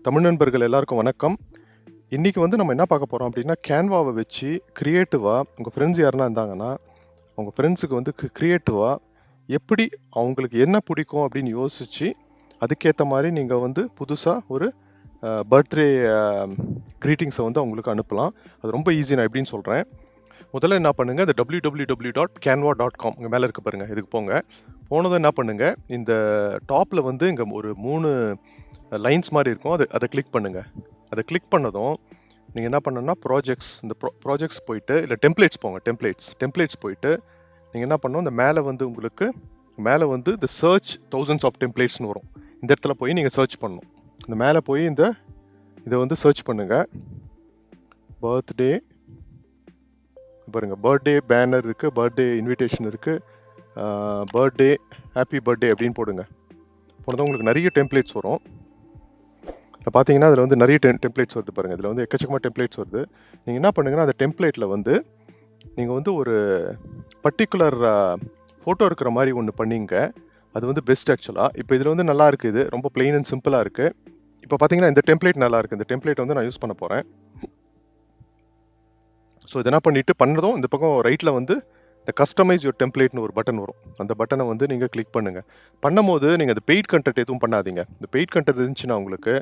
தமிழ் நண்பர்கள் எல்லாருக்கும் வணக்கம். இன்னைக்கு வந்து நம்ம என்ன பார்க்க போறோம் அப்படின்னா, கேன்வாவை வச்சு கிரியேட்டிவா உங்க ஃப்ரெண்ட்ஸ் யாருன்னா இருந்தாங்கன்னா, உங்க ஃப்ரெண்ட்ஸுக்கு வந்து கிரியேட்டிவா எப்படி அவங்களுக்கு என்ன பிடிக்கும் அப்படின்னு யோசிச்சு, அதுக்கேத்த மாரி நீங்க வந்து புதுசா ஒரு பர்த்டே கிரீட்டிங்ஸை வந்து அவங்களுக்கு அனுப்பலாம். அது ரொம்ப ஈஸி. நான் எப்படின்னு சொல்றேன். முதல்ல என்ன பண்ணுங்க, இந்த www.canva.com இங்க மேல இருக்கு பாருங்க. இதுக்கு போங்க. போனதும் என்ன பண்ணுங்க, இந்த டாப்ல வந்து இங்க ஒரு 3 லைன்ஸ் மாரி இருக்கும். அதை கிளிக் பண்ணுங்க. அதை கிளிக் பண்ணதும் நீங்க என்ன பண்ணணும்னா ப்ராஜெக்ட்ஸ், இந்த ப்ராஜெக்ட்ஸ் போயிட்டு இல்ல டெம்ப்ளேட்ஸ் போங்க. டெம்ப்ளேட்ஸ் போயிட்டு நீங்க என்ன பண்ணணும், இந்த மேல வந்து உங்களுக்கு மேல வந்து இந்த சர்ச் தௌசண்ட்ஸ் ஆஃப் டெம்ப்ளேட்ஸ்னு வரும். இந்த இடத்துல போய் நீங்க சர்ச் பண்ணணும். இந்த மேல போய் இதை வந்து சர்ச் பண்ணுங்க. பர்த்டே பாருங்க, பர்த்டே பேனர் இருக்கு, பர்த்டே இன்விடேஷன் இருக்கு, பர்த்டே ஹாப்பி பர்த்டே அப்படின்னு போடுங்க. போனதும் உங்களுக்கு நிறைய டெம்ப்ளேட்ஸ் வரும். பார்த்தீங்கன்னா அதில் வந்து நிறைய டெம்ப்ளேட்ஸ் வருது பாருங்கள். இதில் வந்து எக்கச்சக்கமாக டெம்ப்ளேட்ஸ் வருது. நீங்கள் என்ன பண்ணுங்கன்னா, அந்த டெம்ப்ளேட்டில் வந்து நீங்கள் வந்து ஒரு பர்டிகுலர் ஃபோட்டோ இருக்கிற மாதிரி ஒன்று பண்ணிங்க. அது வந்து பெஸ்ட் ஆக்சுவலாக. இப்போ இதில் வந்து நல்லா இருக்குது, இது ரொம்ப பிளெயின் அண்ட் சிம்பிளாக இருக்குது. இப்போ பார்த்தீங்கன்னா இந்த டெம்ப்ளேட் நல்லா இருக்குது. இந்த டெம்ப்ளேட் வந்து நான் யூஸ் பண்ண போகிறேன். ஸோ இதை என்ன பண்ணிட்டு பண்ணதும் இந்த பக்கம் ரைட்டில் வந்து இந்த கஸ்டமைஸ் யுவர் டெம்ப்ளேட்னு ஒரு பட்டன் வரும். அந்த பட்டனை வந்து நீங்கள் கிளிக் பண்ணுங்கள். பண்ணும்போது நீங்கள் அந்த பெய்ட் கண்டென்ட் எதுவும் பண்ணாதீங்க. இந்த பெய்ட் கண்டென்ட் இருந்துச்சுன்னா உங்களுக்கு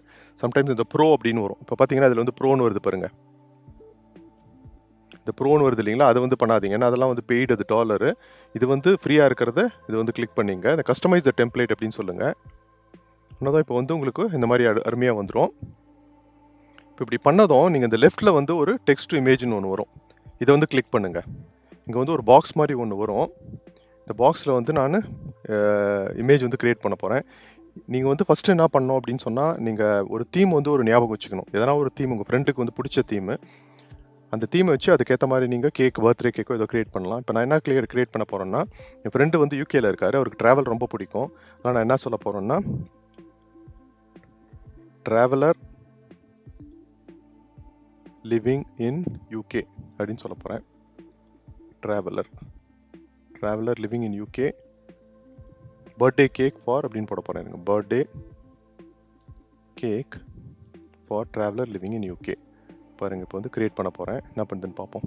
சம்டைம்ஸ் இந்த ப்ரோ அப்படின்னு வரும். இப்போ பார்த்தீங்கன்னா அதில் வந்து ப்ரோன்னு வருது பாருங்கள். இந்த ப்ரோன்னு வருது இல்லைங்களா, அதை வந்து பண்ணாதீங்க. ஏன்னா அதெல்லாம் வந்து பெய்டு, அது டாலரு. இது வந்து ஃப்ரீயாக இருக்கிறத இது வந்து கிளிக் பண்ணிங்க. இந்த கஸ்டமைஸ் த டெம்ப்ளேட் அப்படின்னு சொல்லுங்கள். இன்னதான் இப்போ வந்து உங்களுக்கு இந்த மாதிரி அருமையாக வந்துடும். இப்போ இப்படி பண்ணதும் நீங்கள் இந்த லெஃப்ட்டில் வந்து ஒரு டெக்ஸ்ட் டு இமேஜ்னு ஒன்று வரும். இதை வந்து கிளிக் பண்ணுங்கள். இங்கே வந்து ஒரு பாக்ஸ் மாதிரி ஒன்று வரும். இந்த பாக்ஸில் வந்து நான் இமேஜ் வந்து க்ரியேட் பண்ண போகிறேன். நீங்கள் வந்து ஃபஸ்ட்டு என்ன பண்ணணும் அப்படின்னு சொன்னால், நீங்கள் ஒரு தீம் வந்து ஒரு ஞாபகம் வச்சுக்கணும். எதனா ஒரு தீம் உங்கள் ஃப்ரெண்டுக்கு வந்து பிடிச்ச தீமு, அந்த தீமை வச்சு அதுக்கேற்ற மாதிரி நீங்கள் பர்த்டே கேக்கோ ஏதோ க்ரியேட் பண்ணலாம். இப்போ நான் என்ன க்ரியேட் பண்ண போகிறேன்னா, என் ஃப்ரெண்டு வந்து யூகேல இருக்கார். அவருக்கு ட்ராவல் ரொம்ப பிடிக்கும். ஆனால் நான் என்ன சொல்ல போகிறேன்னா, ட்ராவலர் லிவிங் இன் யூகே அப்படின்னு சொல்ல போகிறேன். Traveller living in UK birthday cake for அப்படின்னு போட போகிறேன். எனக்கு birthday cake for traveller living in UK பாருங்கள். இப்போ வந்து க்ரியேட் பண்ண போகிறேன். என்ன பண்ணுதுன்னு பார்ப்போம்.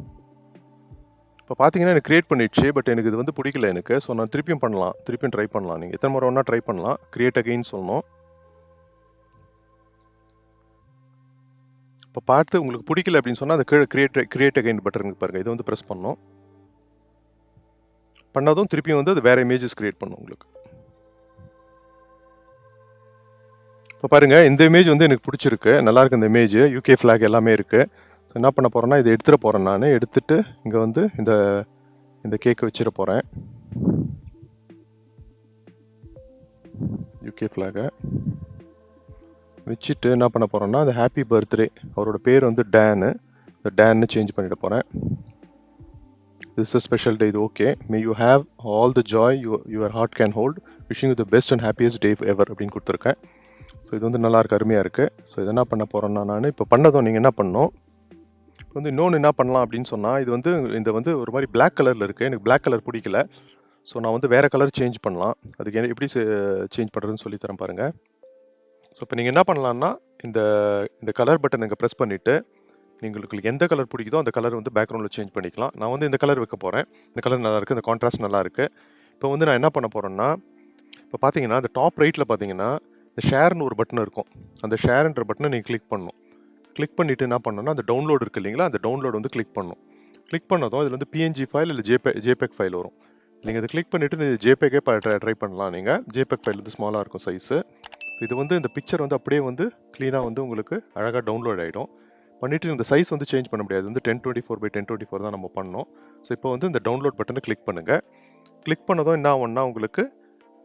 இப்போ பார்த்தீங்கன்னா எனக்கு க்ரியேட் பண்ணிடுச்சு. பட் எனக்கு இது வந்து பிடிக்கல எனக்கு. ஸோ நான் திருப்பியும் ட்ரை பண்ணலாம். நீங்கள் எத்தனை முறை ஒன்றா ட்ரை பண்ணலாம். க்ரியேட் அகைன் சொல்லணும். இப்போ பார்த்து உங்களுக்கு பிடிக்கல அப்படின்னு சொன்னால் அந்த கீழே கிரியேட் அகைன் பட்டன் பாருங்கள். இதை வந்து ப்ரெஸ் பண்ணணும். பண்ணதும் திருப்பியும் வந்து அது வேறு இமேஜஸ் க்ரியேட் பண்ணும் உங்களுக்கு. இப்போ பாருங்கள், இந்த இமேஜ் வந்து எனக்கு பிடிச்சிருக்கு. நல்லாயிருக்கு இந்த இமேஜ். யூகே ஃப்ளாக் எல்லாமே இருக்குது. ஸோ என்ன பண்ண போகிறேன்னா, இதை எடுத்துகிட்டு போகிறேன். நான் எடுத்துகிட்டு இங்கே வந்து இந்த கேக்கை வச்சிட போகிறேன். யூகே ஃப்ளாகை வச்சுட்டு என்ன பண்ண போகிறேன்னா, அந்த ஹாப்பி பர்த்டே, அவரோட பேர் வந்து டேன்னு சேஞ்ச் பண்ணிட போகிறேன். This is a special day. Okay. May you have all the joy your heart can hold. Wishing you the best and happiest day ever அப்படின்னு கொடுத்துருக்கேன். ஸோ இது வந்து நல்லா இருக்கு, அருமையாக இருக்குது. ஸோ இது என்ன பண்ண போகிறேன்னா, நான் இப்போ பண்ணதும் நீங்கள் என்ன பண்ணணும், இப்போ வந்து இன்னொன்று என்ன பண்ணலாம் அப்படின்னு சொன்னால், இந்த வந்து ஒரு மாதிரி பிளாக் கலரில் இருக்குது. எனக்கு பிளாக் கலர் பிடிக்கல. ஸோ நான் வந்து வேறு கலர் சேஞ்ச் பண்ணலாம். அதுக்கு எப்படி சேஞ்ச் பண்ணுறதுன்னு சொல்லித்தரேன் பாருங்கள். ஸோ இப்போ நீங்கள் என்ன பண்ணலான்னா, இந்த கலர் பட்டன் இங்கே ப்ரெஸ் பண்ணிவிட்டு உங்களுக்கு எந்த கலர் பிடிக்குதோ அந்த கலர் வந்து பேக்ரவுண்டில் சேஞ்ச் பண்ணிக்கலாம். நான் வந்து இந்த கலர் வைக்க போகிறேன். இந்த கலர் நல்லாயிருக்கு, இந்த கான்ட்ராஸ்ட் நல்லாயிருக்கு. இப்போ வந்து நான் என்ன பண்ண போகிறேன்னா, இப்போ பார்த்தீங்கன்னா அந்த டாப் ரைட்டில் பார்த்தீங்கன்னா இந்த ஷேர்னு ஒரு பட்டன் இருக்கும். அந்த ஷேர்ன்ற பட்டனை நீங்கள் கிளிக் பண்ணணும். கிளிக் பண்ணிவிட்டு என்ன பண்ணணும்னா, அந்த டவுன்லோட் இருக்குது இல்லைங்களா, அந்த டவுன்லோட் வந்து கிளிக் பண்ணணும். கிளிக் பண்ணதும் இதில் வந்து பிஎன்ஜி ஃபைல் இல்லை ஜேபெக் ஃபைல் வரும். நீங்கள் இதை கிளிக் பண்ணிவிட்டு இந்த ஜேபெக்கே ட்ரை பண்ணலாம். நீங்கள் ஜேபெக் ஃபைல் வந்து ஸ்மாலாக இருக்கும் சைஸு. இது வந்து இந்த பிக்சர் வந்து அப்படியே வந்து க்ளீனாக வந்து உங்களுக்கு அழகாக டவுன்லோட் ஆகிடும். பண்ணிவிட்டு இந்த சைஸ் வந்து சேஞ்ச் பண்ண முடியாது. வந்து 1024x1024 தான் நம்ம பண்ணோம். ஸோ இப்போ வந்து இந்த டவுன்லோட் பட்டனை கிளிக் பண்ணுங்கள். கிளிக் பண்ணதும் என்ன ஆகும்னா,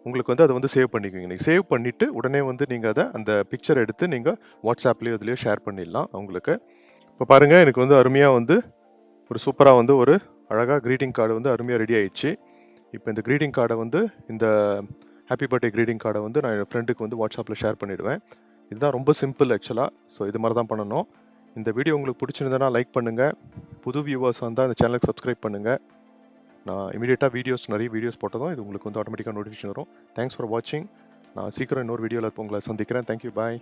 உங்களுக்கு வந்து அதை வந்து சேவ் பண்ணிக்குவீங்க. நீங்கள் சேவ் பண்ணிவிட்டு உடனே வந்து நீங்கள் அந்த பிக்சர் எடுத்து நீங்கள் வாட்ஸ்அப்லேயோ இதுலேயோ ஷேர் பண்ணிடலாம் அவங்களுக்கு. இப்போ பாருங்கள், எனக்கு வந்து அருமையாக வந்து ஒரு சூப்பராக வந்து ஒரு அழகாக க்ரீட்டிங் கார்டு வந்து அருமையாக ரெடி ஆயிடுச்சு. இப்போ இந்த க்ரீட்டிங் கார்டை வந்து இந்த ஹாப்பி பர்த்டே க்ரீட்டிங் கார்டை வந்து நான் என் ஃப்ரெண்டுக்கு வந்து வாட்ஸ்அப்பில் ஷேர் பண்ணிவிடுவேன். இதுதான் ரொம்ப சிம்பிள் ஆக்சுவலாக. ஸோ இது மாதிரி தான் பண்ணணும். இந்த வீடியோ உங்களுக்கு பிடிச்சிருந்தனா லைக் பண்ணுங்கள். புது வியூவர்ஸ் வந்தால் இந்த சேனலுக்கு சப்ஸ்கிரைப் பண்ணுங்கள். நான் இமீடியட்டாக நிறைய வீடியோஸ் போட்டதும் இது உங்களுக்கு வந்து ஆட்டோமேட்டிக்காக நோட்டிஃபிகேஷன் வரும். தேங்க்ஸ் ஃபார் வாட்சிங். நான் சீக்கிரம் இன்னொரு வீடியோவில் உங்களை சந்திக்கிறேன். தேங்க்யூ, பாய்.